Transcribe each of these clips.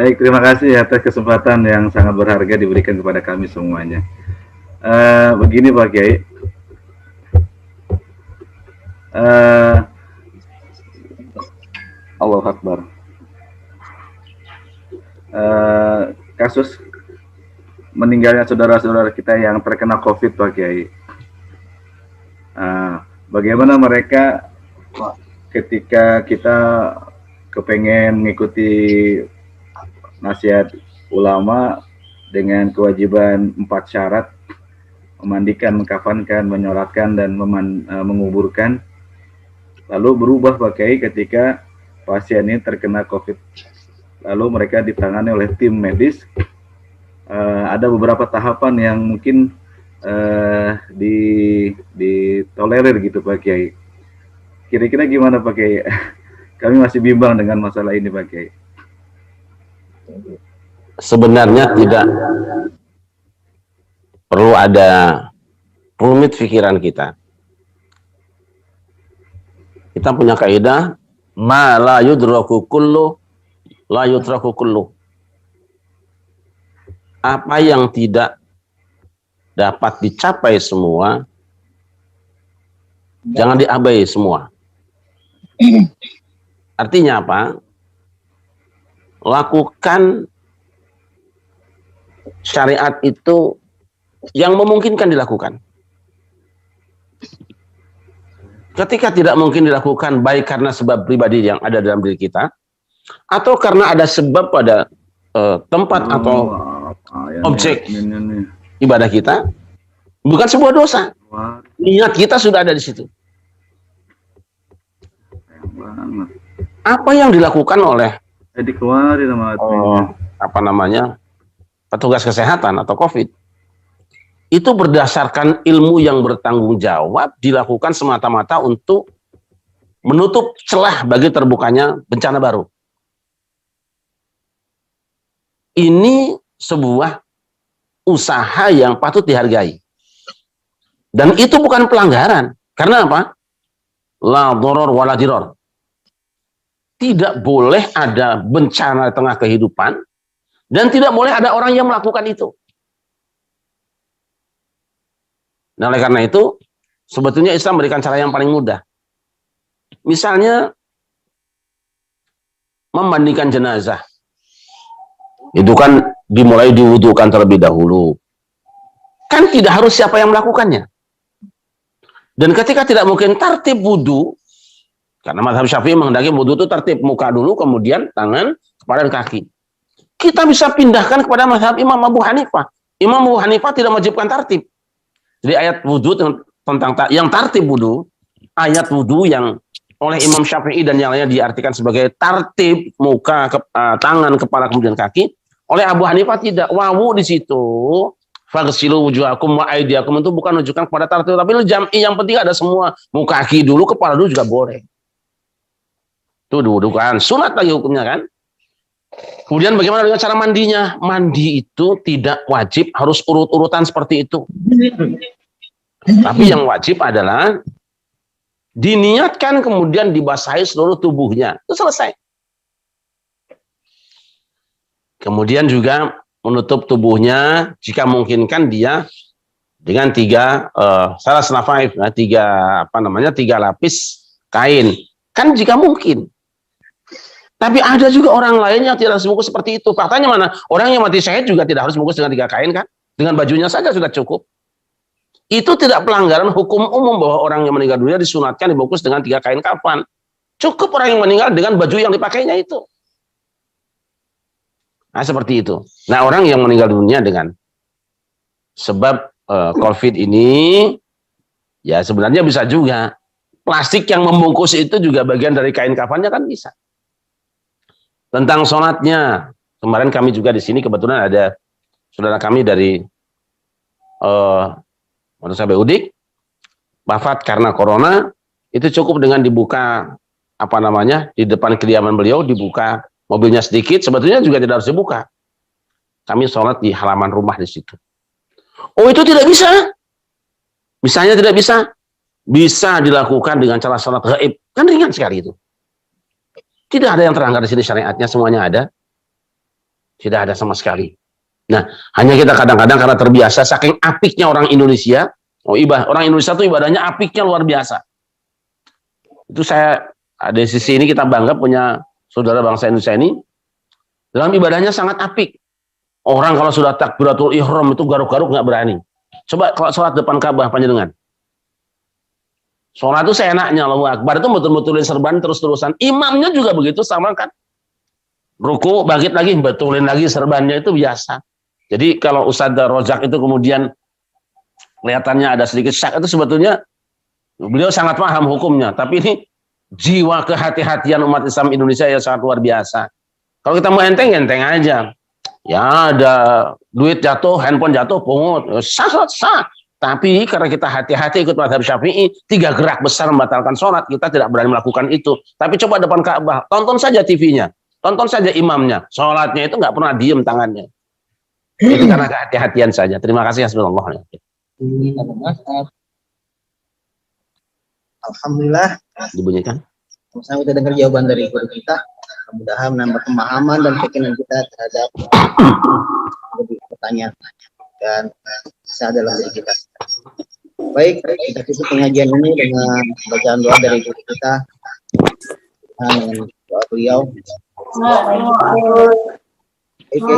Baik, terima kasih atas kesempatan yang sangat berharga diberikan kepada kami semuanya. Begini Pak Kiai, eh, Allah Akbar. Kasus meninggalnya saudara-saudara kita yang terkena COVID Pak Kiai. Bagaimana mereka ketika kita kepengen mengikuti nasihat ulama dengan kewajiban 4 syarat, memandikan, mengkafankan, menyolatkan, dan menguburkan, lalu berubah Pak Kiai ketika pasien ini terkena COVID. Lalu mereka ditangani oleh tim medis. Ada beberapa tahapan yang mungkin ditolerir gitu Pak Kiai. Kira-kira gimana Pak Kiai? Kami masih bimbang dengan masalah ini Pak Kiai. Sebenarnya tidak perlu ada rumit pikiran kita. Kita punya kaidah ma la yudraku kullu la yudraku kullu. Apa yang tidak dapat dicapai semua, jangan diabai semua. Artinya apa? Lakukan syariat itu yang memungkinkan dilakukan. Ketika tidak mungkin dilakukan, baik karena sebab pribadi yang ada dalam diri kita, atau karena ada sebab pada tempat atau objek ibadah kita, bukan sebuah dosa. Niat kita sudah ada di situ. Apa yang dilakukan oleh petugas kesehatan atau COVID itu berdasarkan ilmu yang bertanggung jawab, dilakukan semata-mata untuk menutup celah bagi terbukanya bencana baru. Ini sebuah usaha yang patut dihargai. Dan itu bukan pelanggaran. Karena apa? La doror wala diror. Tidak boleh ada bencana di tengah kehidupan, dan tidak boleh ada orang yang melakukan itu. Nah, oleh karena itu, sebetulnya Islam memberikan cara yang paling mudah. Misalnya, memandikan jenazah. Itu kan dimulai diwudukan terlebih dahulu. Kan tidak harus siapa yang melakukannya. Dan ketika tidak mungkin tertib wudu, karena mazhab Syafi'i menghendaki wudu itu tertib, muka dulu, kemudian tangan, kepala, dan kaki. Kita bisa pindahkan kepada mazhab Imam Abu Hanifah. Imam Abu Hanifah tidak mewajibkan tertib. Jadi ayat wudu tentang yang tertib wudu, ayat wudu yang oleh Imam Syafi'i dan yang lainnya diartikan sebagai tertib muka, tangan, kepala, kemudian kaki. Oleh Abu Hanifah tidak. Wawu di situ, faghsilu wujuhakum wa aydiyakum, itu bukan menunjukkan kepada tertib, tapi jam'i, yang penting ada semua. Muka, kaki dulu, kepala dulu juga boleh. Itu diwudukan. Sunat lagi hukumnya kan. Kemudian bagaimana dengan cara mandinya? Mandi itu tidak wajib harus urut-urutan seperti itu. Tapi yang wajib adalah diniatkan kemudian dibasahi seluruh tubuhnya. Itu selesai. Kemudian juga menutup tubuhnya jika memungkinkan dia dengan tiga lapis kain. Kan jika mungkin. Tapi ada juga orang lain yang tidak harus bungkus seperti itu. Faktanya mana? Orang yang mati syahid juga tidak harus bungkus dengan 3 kain kan? Dengan bajunya saja sudah cukup. Itu tidak pelanggaran hukum umum bahwa orang yang meninggal dunia disunatkan dibungkus dengan 3 kain kafan. Cukup orang yang meninggal dengan baju yang dipakainya itu. Nah, seperti itu. Nah, orang yang meninggal dunia dengan sebab COVID ini, ya sebenarnya bisa juga. Plastik yang membungkus itu juga bagian dari kain kafannya kan bisa. Tentang sholatnya, kemarin kami juga di sini kebetulan ada saudara kami dari Madrasah Udik wafat karena corona. Itu cukup dengan dibuka di depan kediaman beliau, dibuka mobilnya sedikit, sebetulnya juga tidak harus dibuka. Kami sholat di halaman rumah di situ. Oh, itu tidak bisa. Misalnya tidak bisa. Bisa dilakukan dengan cara sholat gaib. Kan ringan sekali itu. Tidak ada yang terangkat di sini syariatnya, semuanya ada. Tidak ada sama sekali. Nah, hanya kita kadang-kadang karena terbiasa saking apiknya orang Indonesia, orang Indonesia itu ibadahnya apiknya luar biasa. Itu saya di sisi ini kita bangga punya saudara bangsa Indonesia ini dalam ibadahnya sangat apik. Orang kalau sudah takbiratul ihram itu garuk-garuk nggak berani. Coba kalau sholat depan Ka'bah panjenengan. Sholat itu seenaknya, Allahu Akbar itu betul-betulin serban terus-terusan. Imamnya juga begitu sama kan. Ruku, bangkit lagi, betulin lagi serbannya, itu biasa. Jadi kalau Ustadz Rozak itu kemudian kelihatannya ada sedikit syak, itu sebetulnya beliau sangat paham hukumnya. Tapi ini jiwa kehati-hatian umat Islam Indonesia yang sangat luar biasa. Kalau kita mau enteng aja. Ya ada duit jatuh, handphone jatuh, pungut, sah. Tapi karena kita hati-hati ikut mazhab Syafi'i, 3 gerak besar membatalkan sholat, kita tidak berani melakukan itu. Tapi coba depan Ka'bah, tonton saja TV-nya, tonton saja imamnya, sholatnya itu nggak pernah diem tangannya. Itu karena kehati-hatian saja. Terima kasih. Bismillah. Alhamdulillah. Dibunyikan. Sama kita dengar jawaban dari guru kita. Mudah-mudahan menambah pemahaman dan keyakinan kita terhadap pertanyaan dan bisa dalam diri kita. Baik, kita tutup pengajian ini dengan bacaan doa dari guru kita. Dengan doa beliau. Oke.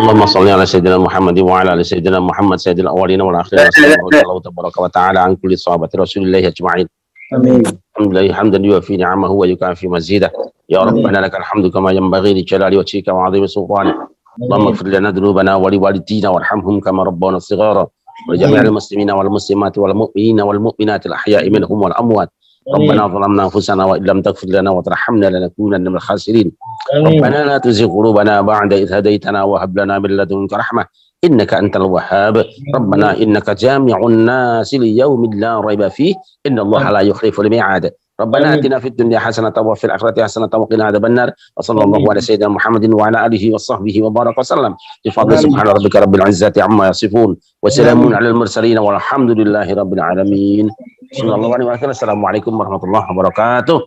Allahumma shalli ala sayyidina Muhammad wa ala ali sayyidina Muhammad sayyidil awwalin wal akhirin. Sallallahu tabaraka wa ta'ala an kulli sahabati Rasulillah ajma'in. Amin. Alhamdulillah hamdan yuwafi ni'amahu wa yukafi mazidah. Ya Rabbana lakal hamdu kama yanbaghi li jalali wajhika wa 'azimi sultanik. Allahumma ighfir lana dhunubana wa li walidina warhamhum kama rabbana shighara. Wa li jami'il muslimina wal muslimati wal mu'minina wal mu'minati al ahya'i minhum wal amwat. ربنا ظلمنا أنفسنا وإن لم تغفر لنا وترحمنا لنكونن من الخاسرين ربنا لا تزغ قلوبنا بعد إذ هديتنا وهب لنا من لدنك رحمة إنك أنت الوهاب ربنا إنك جامع الناس ليوم لا ريب فيه إن الله لا يخلف الميعاد ربنا آتنا في الدنيا حسنة وفي الآخرة حسنة وقنا عذاب النار وصلى الله على سيدنا محمد وعلى آله وصحبه وبارك وسلم بفضل سبحان ربك رب العزة عما يصفون وسلام على المرسلين والحمد لله رب العالمين صلى الله عليه وسلم. Assalamualaikum warahmatullahi wabarakatuh.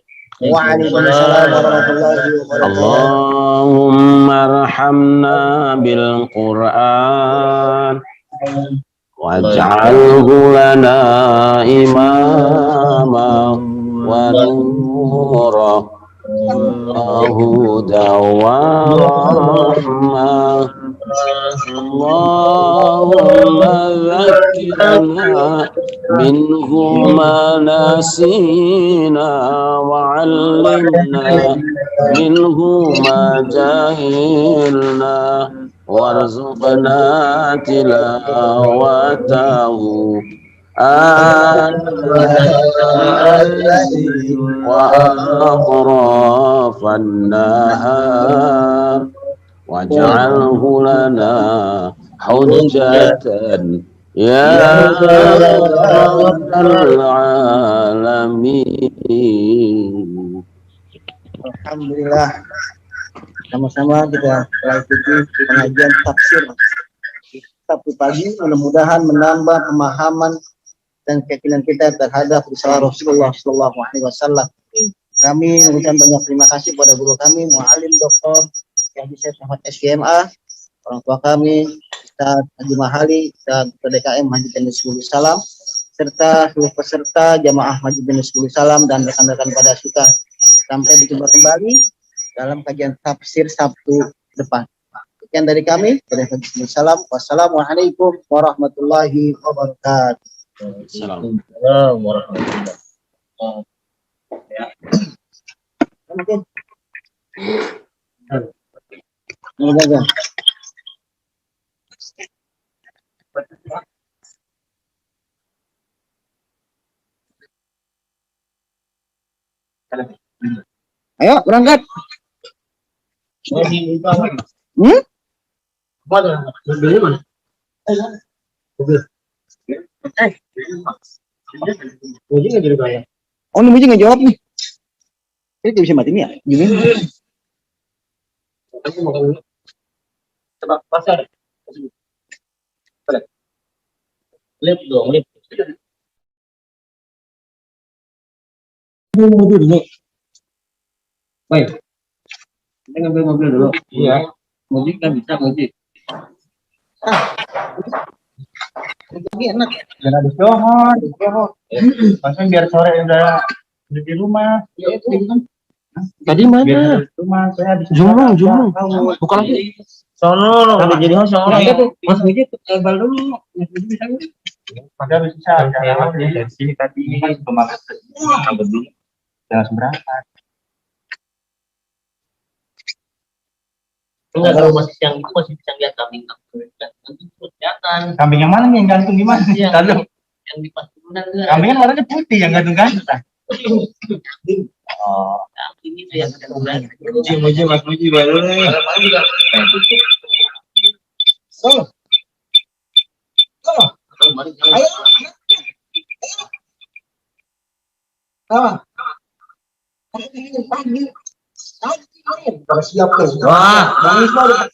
Waalaikumsalam warahmatullahi wabarakatuh. Allahumma arhamna bil Qur'an waj'alhu lana imama wa nura wa huda wa rahmah. Allahumma zakkirna minhu ma nasina wa 'allimna minhu ma jahilna warzuqna tilawatahu wa atrafan nahar waj'alhu lana hujjatan ya rabbal alamin. Alhamdulillah. Sama-sama kita ikuti pengajian tafsir Sabtu pagi, mudah-mudahan menambah pemahaman dan keyakinan kita terhadap risalah Rasulullah SAW. Kami mengucapkan banyak terima kasih kepada guru kami, Mu'alim Dr. Yahdi Syed Muhammad SGMA, orang tua kami, Ustaz Haji Mahali, Ustaz PDKM Haji Tenis Bulu Salam, serta seluruh peserta jamaah Haji Tenis Bulu Salam dan rekan-rekan pada suka. Sampai berjumpa kembali dalam kajian tafsir Sabtu depan. Sekian dari kami, Salam. Wassalamualaikum warahmatullahi wabarakatuh. Assalamualaikum warahmatullahi wabarakatuh. Ayo berangkat. Oh, ini Muji nggak jawab nih. Ini bisa mati nih ya? Gimana? Coba pasar. Lihat dong, lihat. Baik. Kita ngambil mobil dulu. Iya. Mudik kan bisa mudik. Ini enak. Jangan habis johor. Pasang biar sore udah di rumah. Iya itu kan. Tadi mana? Biar rumah saya habis. Jumlah. Bukan lagi. Sono, udah jadi host sono. Mas Wiji tebal dulu. Mas Wiji bisa nggak? Padahal bisa. Dari sini tadi ini kan pemakai berdua. Jangan seberangkat. Enggak, kalau masih siang itu masih bisa lihat kambing nanti terus kelihatan. Kambing yang mana nih yang gantung gimana? Yang di pas turunan tuh. Kambing kan warnanya putih yang gantung-gantung. Oh, ini tuh yang gantung. Muji Mas Muji baru nih. Ayo. Pagi. Siap tuh. Wah, Bang Isma udah